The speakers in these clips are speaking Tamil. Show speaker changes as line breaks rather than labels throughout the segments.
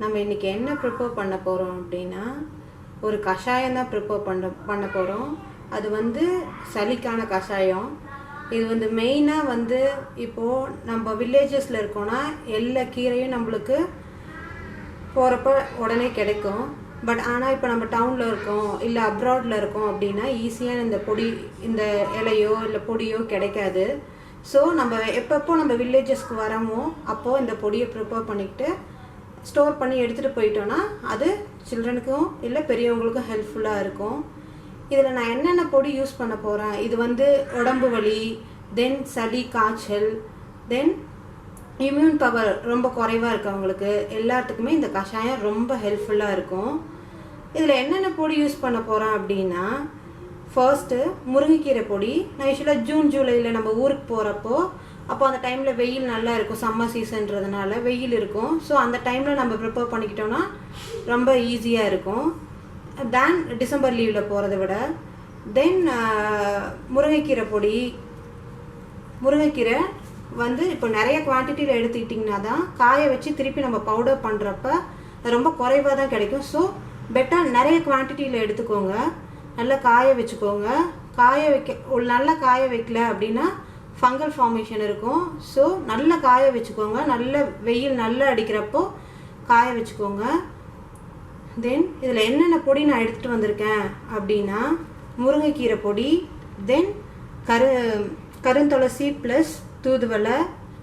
நம்ம இன்றைக்கி என்ன ப்ரிப்பேர் பண்ண போகிறோம் அப்படின்னா ஒரு கஷாயம் தான் ப்ரிப்பேர் பண்ண போகிறோம். அது வந்து சளிக்கான கஷாயம். இது வந்து மெயினாக இப்போது நம்ம வில்லேஜஸில் இருக்கோன்னா எல்லா கீரையும் நம்மளுக்கு போகிறப்ப உடனே கிடைக்கும். பட் ஆனால் இப்போ நம்ம டவுனில் இருக்கோம் இல்லை அப்ராடில் இருக்கோம் அப்படின்னா ஈஸியாக இந்த இலையோ இல்லை பொடியோ கிடைக்காது. ஸோ நம்ம எப்பப்போ நம்ம வில்லேஜஸ்க்கு வரமோ அப்போது இந்த பொடியை ப்ரிப்பேர் பண்ணிக்கிட்டு ஸ்டோர் பண்ணி எடுத்துகிட்டு போயிட்டோன்னா அது சில்ட்ரனுக்கும் இல்லை பெரியவங்களுக்கும் ஹெல்ப்ஃபுல்லாக இருக்கும். இதில் நான் என்னென்ன பொடி யூஸ் பண்ண போகிறேன், இது உடம்பு வலி, தென் சளி, காய்ச்சல், தென் இம்யூன் பவர் ரொம்ப குறைவாக இருக்கவங்களுக்கு எல்லாத்துக்குமே இந்த கஷாயம் ரொம்ப ஹெல்ப்ஃபுல்லாக இருக்கும். இதில் என்னென்ன பொடி யூஸ் பண்ண போகிறேன் அப்படின்னா, ஃபர்ஸ்ட்டு முருங்கைக்கீரை பொடி. நான் யூஸ்வலாக ஜூன் ஜூலையில் நம்ம ஊருக்கு போகிறப்போ அப்போ அந்த டைமில் வெயில் நல்லா இருக்கும், சம்மர் சீசன்றதுனால வெயில் இருக்கும். ஸோ அந்த டைமில் நம்ம ப்ரிப்பேர் பண்ணிக்கிட்டோன்னா ரொம்ப ஈஸியாக இருக்கும் தேன் டிசம்பர் லீவில் போகிறத விட. தென் முருங்கைக்கீரை பொடி. முருங்கைக்கீரை இப்போ நிறைய குவான்டிட்டியில் எடுத்துக்கிட்டிங்கன்னா தான் காய வச்சு திருப்பி நம்ம பவுடர் பண்ணுறப்ப ரொம்ப குறைவாக தான் கிடைக்கும். ஸோ பெட்டர் நிறைய குவான்டிட்டியில் எடுத்துக்கோங்க, நல்லா காய வச்சுக்கோங்க. நல்லா காய வைக்கல அப்படின்னா ஃபங்கல் ஃபார்மேஷன் இருக்கும். ஸோ நல்லா காய வச்சுக்கோங்க, நல்ல வெயில் நல்லா அடிக்கிறப்போ காய வச்சுக்கோங்க. தென் இதில் என்னென்ன பொடி நான் எடுத்துகிட்டு வந்திருக்கேன் அப்படின்னா, முருங்கைக்கீரை பொடி, தென் கருந்துளசி ப்ளஸ் தூதுவளை,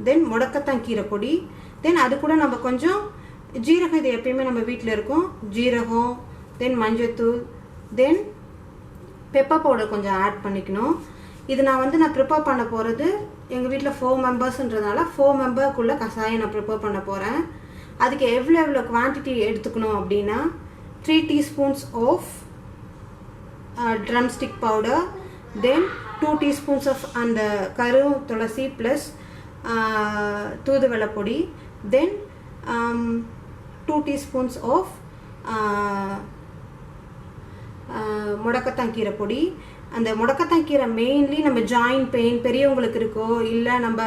தென் முடக்கத்தான் கீரை பொடி, தென் அது கூட நம்ம கொஞ்சம் ஜீரகம், இது எப்பயுமே நம்ம வீட்டில் இருக்கும், ஜீரகம், தென் மஞ்சத்தூள், தென் பெப்பர் பவுடர் கொஞ்சம் ஆட் பண்ணிக்கணும். இது நான் ப்ரிப்பேர் பண்ண போகிறது எங்கள் வீட்டில் 4 மெம்பர்ஸ்ன்றதுனால 4 மெம்பருக்குள்ளே கஷாயம் நான் ப்ரிப்பேர் பண்ண போகிறேன். அதுக்கு எவ்வளோ குவான்டிட்டி எடுத்துக்கணும் அப்படின்னா, 3 teaspoons of drumstick powder, then 2 teaspoons of அந்த துளசி ப்ளஸ் தூதுவளை பொடி, தென் 2 டீஸ்பூன்ஸ் ஆஃப் முடக்கத்தான் கீரை பொடி. அந்த முடக்கத்தான் கீரை மெயின்லி நம்ம ஜாயிண்ட் பெயின் பெரியவங்களுக்கு இருக்கோ, இல்லை நம்ம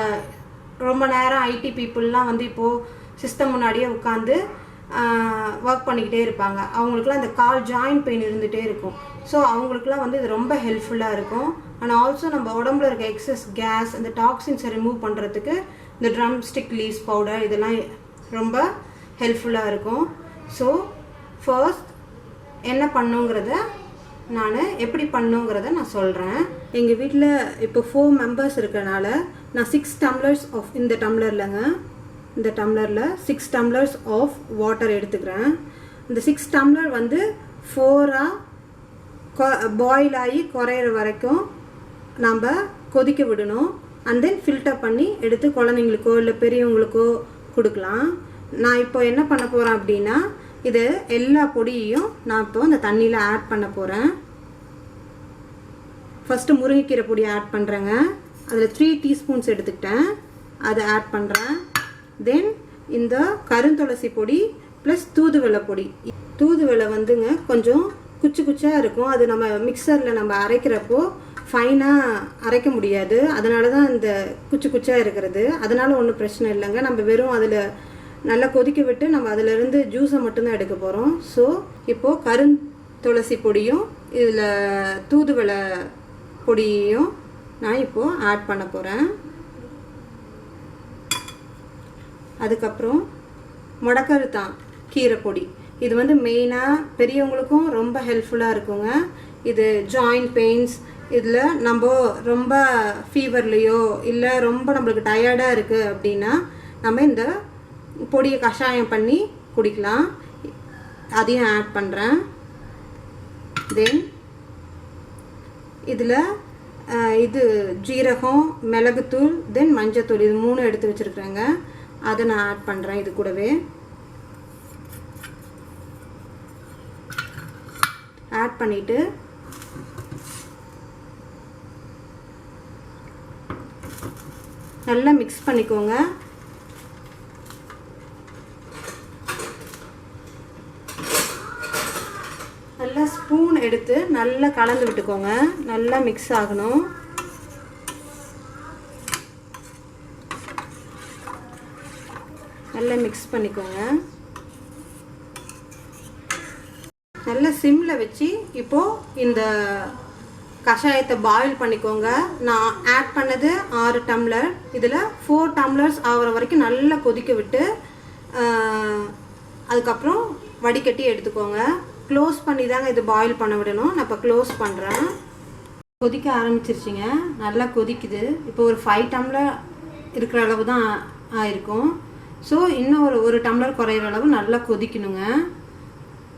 ரொம்ப நேரம் ஐடி பீப்புளெலாம் இப்போது சிஸ்டம் முன்னாடியே உட்காந்து ஒர்க் பண்ணிக்கிட்டே இருப்பாங்க, அவங்களுக்குலாம் அந்த கால் ஜாயிண்ட் பெயின் இருந்துகிட்டே இருக்கும். ஸோ அவங்களுக்குலாம் இது ரொம்ப ஹெல்ப்ஃபுல்லாக இருக்கும். அண்ட் ஆல்சோ நம்ம உடம்புல இருக்க எக்ஸஸ் கேஸ், அந்த டாக்ஸின்ஸை ரிமூவ் பண்ணுறதுக்கு இந்த ட்ரம்ஸ்டிக் லீவ்ஸ் பவுடர் இதெல்லாம் ரொம்ப ஹெல்ப்ஃபுல்லாக இருக்கும். ஸோ ஃபர்ஸ்ட் என்ன பண்ணுங்கிறத எப்படி பண்ணுங்கிறத நான் சொல்கிறேன். எங்கள் வீட்டில் இப்போ 4 மெம்பர்ஸ் இருக்கிறனால நான் 6 டம்ளர்ஸ் ஆஃப் இந்த டம்ளரில் 6 டம்ளர்ஸ் ஆஃப் வாட்டர் எடுத்துக்கிறேன். இந்த 6 டம்ளர் 4ஆக பாயில் ஆகி குறையிற வரைக்கும் நம்ம கொதிக்க விடணும். அண்ட் தென் ஃபில்டர் பண்ணி எடுத்து குழந்தைங்களுக்கோ இல்லை பெரியவங்களுக்கோ கொடுக்கலாம். நான் இப்போ என்ன பண்ண போகிறேன் அப்படின்னா, இது எல்லா பொடியையும் நான் இப்போ இந்த தண்ணியில் ஆட் பண்ண போகிறேன். ஃபஸ்ட்டு முருங்கைக்கீரை பொடி ஆட் பண்ணுறேங்க. அதில் 3 டீஸ்பூன்ஸ் எடுத்துக்கிட்டேன், அதை ஆட் பண்ணுறேன். தென் இந்த கருந்துளசி பொடி ப்ளஸ் தூதுவளை பொடி. தூதுவளை கொஞ்சம் குச்சி குச்சியாக இருக்கும், அது நம்ம மிக்சரில் நம்ம அரைக்கிறப்போ ஃபைனாக அரைக்க முடியாது, அதனால தான் இந்த குச்சி குச்சியாக இருக்கிறது. அதனால் ஒன்றும் பிரச்சனை இல்லைங்க. நம்ம வெறும் அதில் நல்லா கொதிக்க விட்டு நம்ம அதிலிருந்து ஜூஸை மட்டும்தான் எடுக்க போகிறோம். ஸோ இப்போது கருந்துளசி பொடியும் இதில் தூதுவளை பொடியையும் நான் இப்போது ஆட் பண்ண போகிறேன். அதுக்கப்புறம் முடக்கத்தான் கீரை பொடி. இது மெயினாக பெரியவங்களுக்கும் ரொம்ப ஹெல்ப்ஃபுல்லாக இருக்குங்க. இது ஜாயிண்ட் பெயின்ஸ், இதில் நம்ம ரொம்ப ஃபீவர்லேயோ இல்லை ரொம்ப நம்மளுக்கு டயர்டாக இருக்குது அப்படின்னா நம்ம இந்த பொடியை கஷாயம் பண்ணி குடிக்கலாம். அதையும் ஆட் பண்ணுறேன். தென் இதில் இது ஜீரகம், மிளகுத்தூள், தென் மஞ்சத்தூள், இது 3 எடுத்து வச்சுருக்குறேங்க. அதை நான் ஆட் பண்ணுறேன். இது கூடவே ஆட் பண்ணிவிட்டு நல்லா மிக்ஸ் பண்ணிக்கோங்க. நல்லா ஸ்பூன் எடுத்து நல்லா கலந்து விட்டுக்கோங்க, நல்லா மிக்ஸ் ஆகணும். நல்லா மிக்ஸ் பண்ணிக்கோங்க. நல்ல சிம்மில் வச்சு இப்போது இந்த கஷாயத்தை பாயில் பண்ணிக்கோங்க. நான் ஆட் பண்ணது 6 டம்ளர். இதில் 4 டம்ளர்ஸ் ஆகிற வரைக்கும் நல்லா கொதிக்க விட்டு அதுக்கப்புறம் வடிகட்டி எடுத்துக்கோங்க. க்ளோஸ் பண்ணி தாங்க இது பாயில் பண்ண விடணும். நான் இப்போ க்ளோஸ் பண்ணுறேன். கொதிக்க ஆரம்பிச்சிருச்சுங்க, நல்லா கொதிக்குது. இப்போ ஒரு 5 டம்ளர் இருக்கிற அளவு தான் ஆயிருக்கும். ஸோ இன்னும் ஒரு டம்ளர் குறையிற அளவு நல்லா கொதிக்கணுங்க.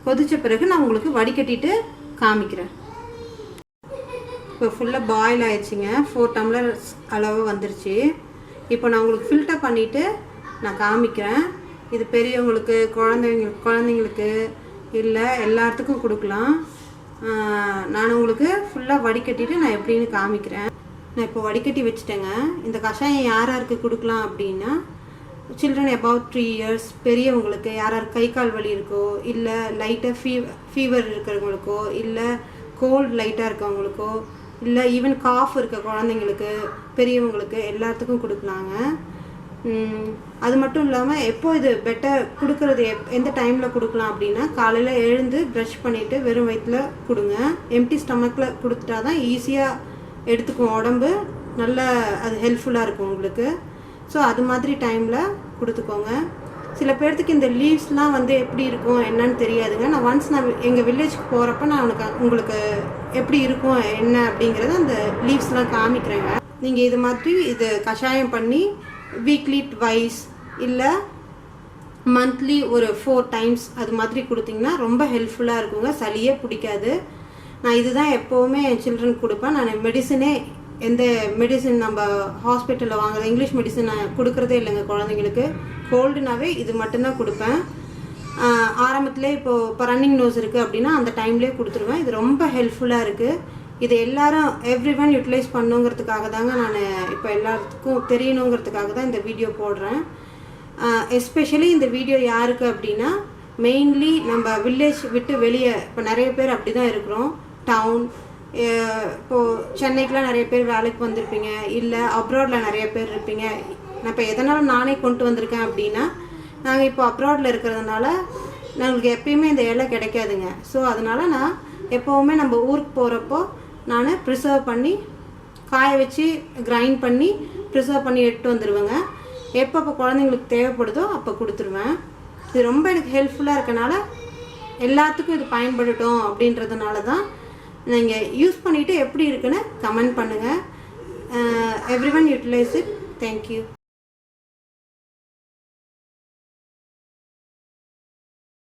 கொதித்த பிறகு நான் உங்களுக்கு வடிகட்டிட்டு காமிக்கிறேன். இப்போ ஃபுல்லாக பாயில் ஆயிடுச்சுங்க. 4 டம்ளர் அளவு வந்துருச்சு. இப்போ நான் உங்களுக்கு ஃபில்டர் பண்ணிவிட்டு நான் காமிக்கிறேன். இது பெரியவங்களுக்கு, குழந்தைங்களுக்கு இல்லை எல்லாத்துக்கும் கொடுக்கலாம். நான் உங்களுக்கு ஃபுல்லாக வடிகட்டிட்டு நான் எப்படின்னு காமிக்கிறேன். நான் இப்போ வடிகட்டி வச்சுட்டேங்க. இந்த கஷாயம் யாருக்கு கொடுக்கலாம் அப்படின்னா, சில்ட்ரன் அபவுட் 3 இயர்ஸ், பெரியவங்களுக்கு யார் கை கால் வலி இருக்கோ, இல்லை லைட்டாக ஃபீவர் இருக்கிறவங்களுக்கோ, இல்லை கோல்டு லைட்டாக இருக்கவங்களுக்கோ, இல்லை ஈவன் காஃப் இருக்க குழந்தைங்களுக்கு, பெரியவங்களுக்கு எல்லாத்துக்கும் கொடுக்கலாங்க. அது மட்டும் இல்லாமல் எப்போ இது பெட்டர் கொடுக்கறது எந்த டைமில் கொடுக்கலாம் அப்படின்னா, காலையில் எழுந்து ப்ரஷ் பண்ணிவிட்டு வெறும் வயிற்றில் கொடுங்க. எம்டி ஸ்டமக்கில் கொடுத்துட்டா தான் ஈஸியாக எடுத்துக்கும் உடம்பு, நல்ல அது ஹெல்ப்ஃபுல்லாக இருக்கும் உங்களுக்கு. ஸோ அது மாதிரி டைமில் கொடுத்துக்கோங்க. சில பேர்த்துக்கு இந்த லீவ்ஸ்லாம் வந்து எப்படி இருக்கும் என்னன்னு தெரியாதுங்க. நான் ஒன்ஸ் எங்கள் வில்லேஜ்க்கு போகிறப்ப நான் உங்களுக்கு எப்படி இருக்கும் என்ன அப்படிங்கிறத அந்த லீவ்ஸ்லாம் காமிக்கிறேங்க. நீங்கள் இது மாதிரி இது கஷாயம் பண்ணி வீக்லி ட்வைஸ் இல்லை மந்த்லி ஒரு 4 டைம்ஸ் அது மாதிரி கொடுத்தீங்கன்னா ரொம்ப ஹெல்ப்ஃபுல்லாக இருக்குங்க. சளியே பிடிக்காது. நான் இதுதான் எப்போவுமே என் சில்ட்ரனுக்கு கொடுப்பேன். நான் எந்த மெடிசின் நம்ம ஹாஸ்பிட்டலில் வாங்குற இங்கிலீஷ் மெடிசன் நான் கொடுக்குறதே இல்லைங்க குழந்தைங்களுக்கு. கோல்டுனாவே இது மட்டும்தான் கொடுப்பேன். ஆரம்பத்திலே இப்போ ரன்னிங் நோஸ் இருக்குது அப்படின்னா அந்த டைம்லேயே கொடுத்துருவேன். இது ரொம்ப ஹெல்ப்ஃபுல்லாக இருக்குது. இது எல்லாரும் எவ்ரி ஒன் யூட்டிலைஸ் பண்ணுங்கிறதுக்காக தாங்க நான் இப்போ எல்லாத்துக்கும் தெரியணுங்கிறதுக்காக தான் இந்த வீடியோ போடுறேன். எஸ்பெஷலி இந்த வீடியோ யாருக்கு அப்படின்னா, மெயின்லி நம்ம வில்லேஜ் விட்டு வெளியே இப்போ நிறைய பேர் அப்படி தான் இருக்கிறோம். டவுன் இப்போது சென்னைக்கெலாம் நிறைய பேர் வேலைக்கு வந்திருப்பீங்க, இல்லை அப்ராடில் நிறைய பேர் இருப்பீங்க. நான் இப்போ எதனால் நானே கொண்டு வந்திருக்கேன் அப்படின்னா, நாங்கள் இப்போ அப்ராடில் இருக்கிறதுனால நம்மளுக்கு எப்பயுமே இந்த இலை கிடைக்காதுங்க. ஸோ அதனால் நான் எப்போவுமே நம்ம ஊருக்கு போகிறப்போ நான் ப்ரிசர்வ் பண்ணி காய வச்சு கிரைண்ட் பண்ணி ப்ரிசர்வ் பண்ணி எடுத்து வந்துடுவேங்க. எப்போ குழந்தைங்களுக்கு தேவைப்படுதோ அப்போ கொடுத்துருவேன். இது ரொம்ப எனக்கு ஹெல்ப்ஃபுல்லாக இருக்கனால எல்லாத்துக்கும் இது பயன்படுத்தட்டும் அப்படின்றதுனால தான். நீங்கள் யூஸ் பண்ணிவிட்டு எப்படி இருக்குன்னு கமெண்ட் பண்ணுங்கள். Everyone utilise it. Thank you.